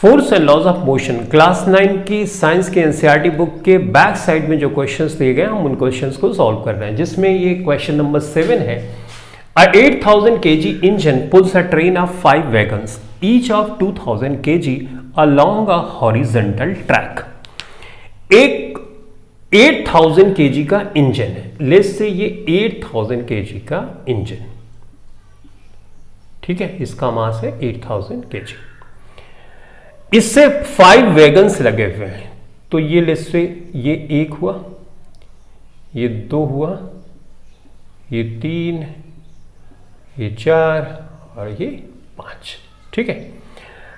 Force and laws of motion class 9 की science के NCERT book के बैक साइड में जो क्वेश्चंस दिए गए हम उन क्वेश्चंस को सॉल्व कर रहे हैं, जिसमें ये क्वेश्चन नंबर 7 है। A 8000 kg engine pulls a train of 5 wagons, each of 2000 kg along a horizontal track. एक 8000 kg का इंजन है, लेट्स से ये 8000 kg का इंजन, ठीक है, इसका मास है 8000 kg। इससे 5 वैगन्स लगे हुए हैं, तो ये लेट्स से ये 1 हुआ, ये 2 हुआ, ये 3, ये 4 और ये 5, ठीक है।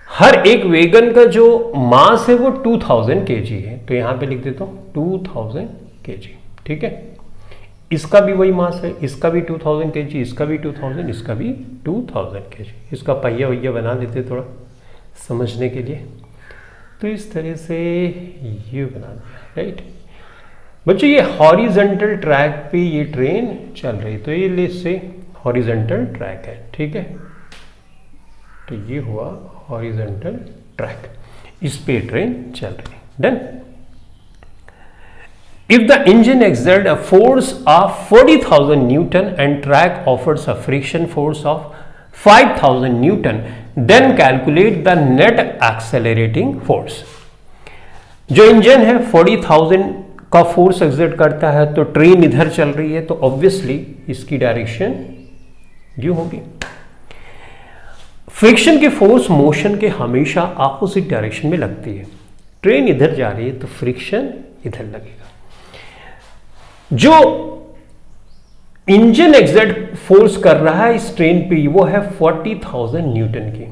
हर एक वैगन का जो मास है वो 2000 kg है, तो यहां पे लिख देता हूं 2000 kg, ठीक है। इसका भी वही मास है, इसका भी 2000 kg, इसका भी 2000, इसका भी 2000 kg। इसका पहिया वैया बना देते थोड़ा समझने के लिए, तो इस तरह से ये बना दिया, राइट। बच्चों ये हॉरिजॉन्टल ट्रैक पे ये ट्रेन चल रही, तो ये ले से हॉरिजॉन्टल ट्रैक है, ठीक है। तो ये हुआ हॉरिजॉन्टल ट्रैक, इस पे ट्रेन चल रही, done. If the engine exerts a force of 40,000 Newton and track offers a friction force of 5,000 Newton, then calculate the net accelerating force. जो इंजन है 40,000 का फोर्स एक्सर्ट करता है, तो ट्रेन इधर चल रही है, तो ऑब्वियसली इसकी डायरेक्शन ये होगी। फ्रिक्शन की फोर्स मोशन के हमेशा अपोजिट डायरेक्शन में लगती है। ट्रेन इधर जा रही है तो फ्रिक्शन इधर लगेगा। जो इंजन एक्सर्ट फोर्स कर रहा है इस ट्रेन पे वो है 40,000 न्यूटन की,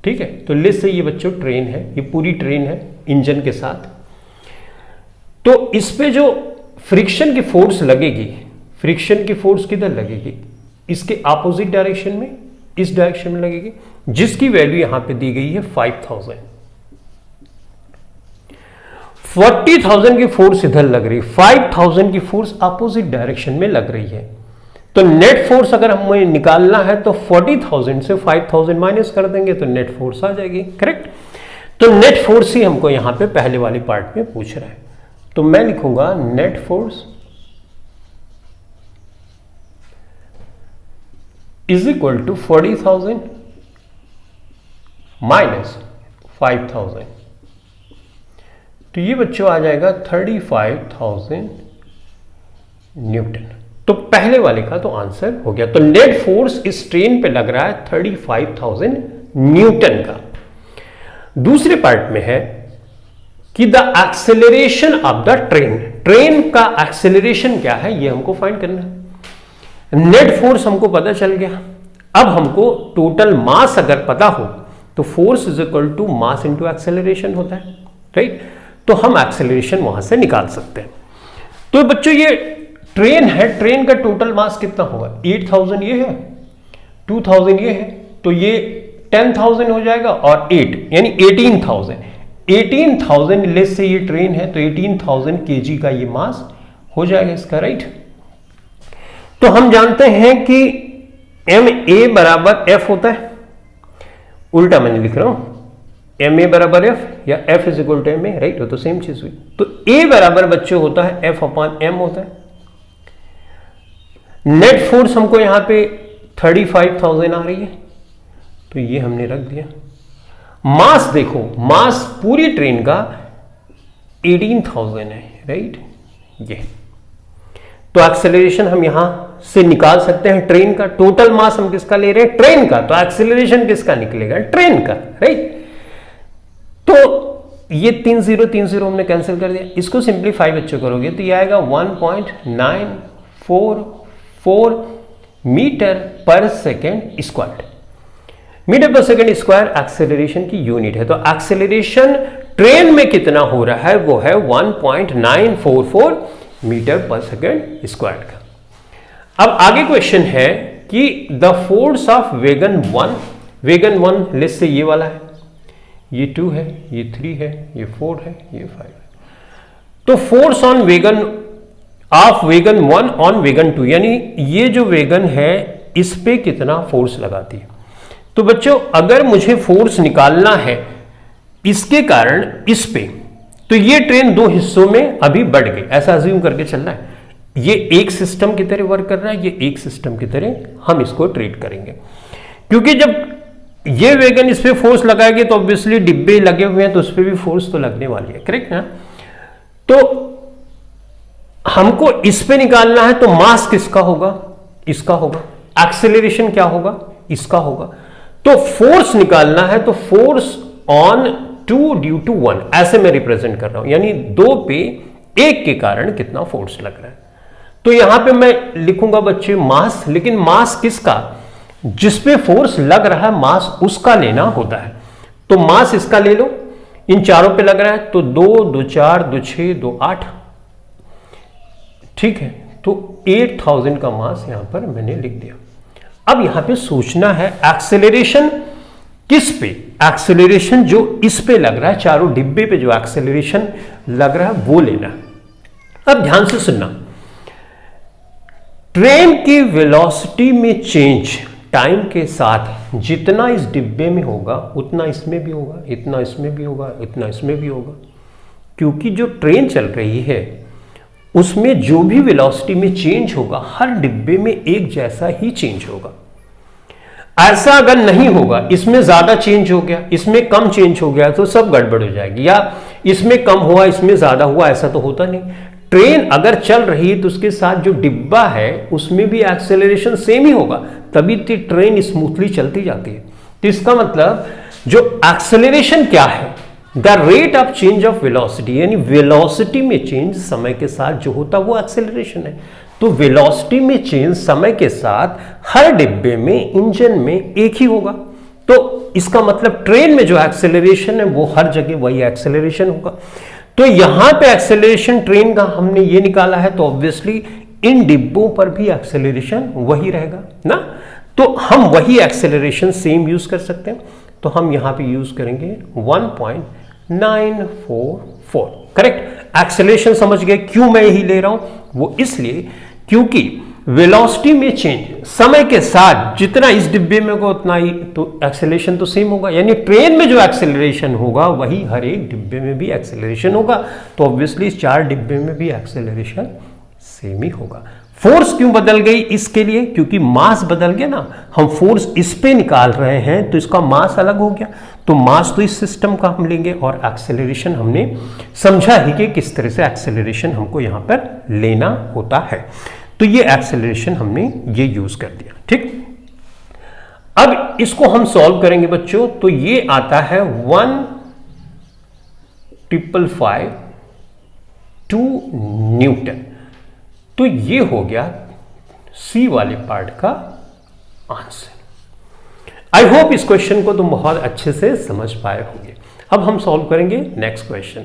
ठीक है। तो लेट्स से ये बच्चों ट्रेन है, ये पूरी ट्रेन है इंजन के साथ, तो इस पे जो फ्रिक्शन की फोर्स लगेगी, फ्रिक्शन की फोर्स किधर लगेगी, इसके अपोजिट डायरेक्शन में, इस डायरेक्शन में लगेगी, जिसकी वैल्यू यहां पे दी गई है 5000। 40,000 की फोर्स इधर लग रही है, 5000 की फोर्स अपोजिट डायरेक्शन में लग रही है, तो नेट फोर्स अगर हमें निकालना है तो 40,000 से 5000 माइनस कर देंगे तो नेट फोर्स आ जाएगी, करेक्ट। तो नेट फोर्स ही हमको यहां पे पहले वाले पार्ट में पूछ रहा है, तो मैं लिखूंगा net force is equal to 40,000 minus 5000, तो ये बच्चों आ जाएगा 35,000 न्यूटन। तो पहले वाले का तो आंसर हो गया। तो नेट फोर्स इस ट्रेन पे लग रहा है 35,000 न्यूटन का। दूसरे पार्ट में है कि the acceleration of the train, train का एक्सेलरेशन क्या है ये हमको फाइंड करना है। नेट फोर्स हमको पता चल गया, अब हमको टोटल मास अगर पता हो तो force is equal to mass into acceleration होता है, राइट। तो हम एक्सेलरेशन वहां से निकाल सकते हैं। तो बच्चों ये ट्रेन है, ट्रेन का टोटल मास कितना होगा, 8000 ये है, 2000 ये है, तो ये 10,000 हो जाएगा और 8 यानी 18,000। 18,000 लेस से ये ट्रेन है, तो 18,000 kg का ये मास हो जाएगा इसका, राइट। तो हम जानते हैं कि ma बराबर f होता है, उल्टा मैंने लिख रहा हूं, ma बराबर f या f is equal to ma, right, हो तो सेम चीज हुई। तो a बराबर बच्चों होता है f अपॉन m होता है। नेट फोर्स हमको यहां पे 35,000 आ रही है, तो ये हमने रख दिया। मास देखो, मास पूरी ट्रेन का 18,000 है, राइट, ये। तो एक्सेलरेशन हम यहां से निकाल सकते हैं, ट्रेन का टोटल मास हम किसका ले रहे हैं, ट्रेन का, तो एक्सेलरेशन किसका निकलेगा, ट्रेन का, राइट। तो ये 3 0 हमने कैंसिल कर दिया, इसको सिंप्लीफाई बच्चों करोगे तो ये आएगा 1.944 मीटर पर सेकेंड स्क्वायर। मीटर पर सेकेंड स्क्वायर एक्सेलरेशन की यूनिट है, तो एक्सेलरेशन ट्रेन में कितना हो रहा है वो है 1.944 मीटर पर सेकेंड स्क्वायर का। अब आगे क्वेश्चन है कि the force of wagon 1, wagon 1 let's say ये वाला है, ये 2 है, ये 3 है, ये 4 है, ये 5 है। तो force on wagon of wagon 1 on wagon 2, यानी ये जो वैगन है इस पे कितना फोर्स लगाती है। तो बच्चों अगर मुझे फोर्स निकालना है इसके कारण इस पे, तो ये ट्रेन दो हिस्सों में अभी बढ़ गई, ऐसा अज्यूम करके चलना है। ये एक सिस्टम की तरह वर्क कर रहा है, ये एक सिस्टम की तरह हम इसको ट्रीट करेंगे, क्योंकि जब ये वैगन इस पे फोर्स लगाएगी तो ऑब्वियसली डिब्बे लगे हुए हैं तो उस पर भी फोर्स तो लगने वाली है, करेक्ट ना। तो हमको इस पे निकालना है, तो मास किसका होगा, इसका होगा। एक्सेलरेशन क्या होगा, इसका होगा। तो फोर्स निकालना है, तो फोर्स ऑन 2 ड्यू टू 1 ऐसे मैं रिप्रेजेंट कर रहा हूं, यानी 2 पे 1 के कारण कितना फोर्स लग रहा है। तो यहां पे मैं लिखूंगा बच्चे मास, लेकिन मास किसका, जिस पे फोर्स लग रहा है मास उसका लेना होता है। तो मास इसका ले लो, इन चारों पे लग रहा है, तो 2 2 4 2 6 2 8, ठीक है। तो 8000 का मास यहां पर मैंने लिख दिया। अब यहां पे सोचना है एक्सेलरेशन किस पे, एक्सेलरेशन जो इस पे लग रहा है, चारों डिब्बे पे जो एक्सेलरेशन लग रहा है वो लेना है। अब ध्यान से सुनना, ट्रेन की वेलोसिटी में चेंज टाइम के साथ जितना इस डिब्बे में होगा उतना इसमें भी होगा, इतना इसमें भी होगा, इतना इसमें भी होगा, क्योंकि जो ट्रेन चल रही है उसमें जो भी वेलोसिटी में चेंज होगा हर डिब्बे में एक जैसा ही चेंज होगा। ऐसा अगर नहीं होगा, इसमें ज्यादा चेंज हो गया, इसमें कम चेंज हो गया, तो सब गड़बड़ हो जाएगी, या इसमें कम हुआ इसमें ज्यादा हुआ, ऐसा तो होता नहीं। ट्रेन अगर चल रही है तो उसके साथ जो डिब्बा है उसमें भी एक्सेलरेशन सेम ही होगा, तभी तो ट्रेन स्मूथली चलती जाती है। तो इसका मतलब जो एक्सेलरेशन क्या है, the rate of change of velocity, यानी वेलोसिटी में चेंज समय के साथ जो होता है वो एक्सेलरेशन है। तो वेलोसिटी में चेंज समय के साथ हर डिब्बे में, इंजन में एक ही होगा। तो इसका मतलब ट्रेन में जो एक्सेलरेशन है वो हर जगह वही एक्सेलरेशन होगा। तो यहां पे एक्सेलरेशन ट्रेन का हमने ये निकाला है, तो ऑब्वियसली इन डिब्बों पर भी एक्सेलरेशन वही रहेगा ना। तो हम वही एक्सेलरेशन सेम यूज कर सकते हैं, तो हम यहां पे यूज करेंगे 1.944, करेक्ट। एक्सेलरेशन समझ गए क्यों मैं यही ले रहा हूं, वो इसलिए क्योंकि वेलोसिटी में चेंज समय के साथ जितना इस डिब्बे में होगा उतना ही तो एक्सेलरेशन तो सेम होगा, यानी ट्रेन में जो एक्सेलरेशन होगा वही हर एक डिब्बे में भी एक्सेलरेशन होगा। तो ऑब्वियसली इस 4 डिब्बे में भी एक्सेलरेशन सेम ही होगा। फोर्स क्यों बदल गई, इसके लिए क्योंकि मास बदल गया ना, हम फोर्स इस पे निकाल रहे हैं तो इसका मास अलग हो गया, तो मास तो इस सिस्टम का हम लेंगे, और एक्सेलरेशन हमने समझा ही कि किस तरह से एक्सेलरेशन हमको यहां पर लेना होता है। तो ये एक्सेलरेशन हमने ये यूज कर दिया, ठीक। अब इसको हम सॉल्व करेंगे बच्चों, तो ये आता है 1,552 न्यूटन। तो ये हो गया सी वाले पार्ट का आंसर। आई होप इस क्वेश्चन को तुम बहुत अच्छे से समझ पाए होंगे। अब हम सॉल्व करेंगे नेक्स्ट क्वेश्चन।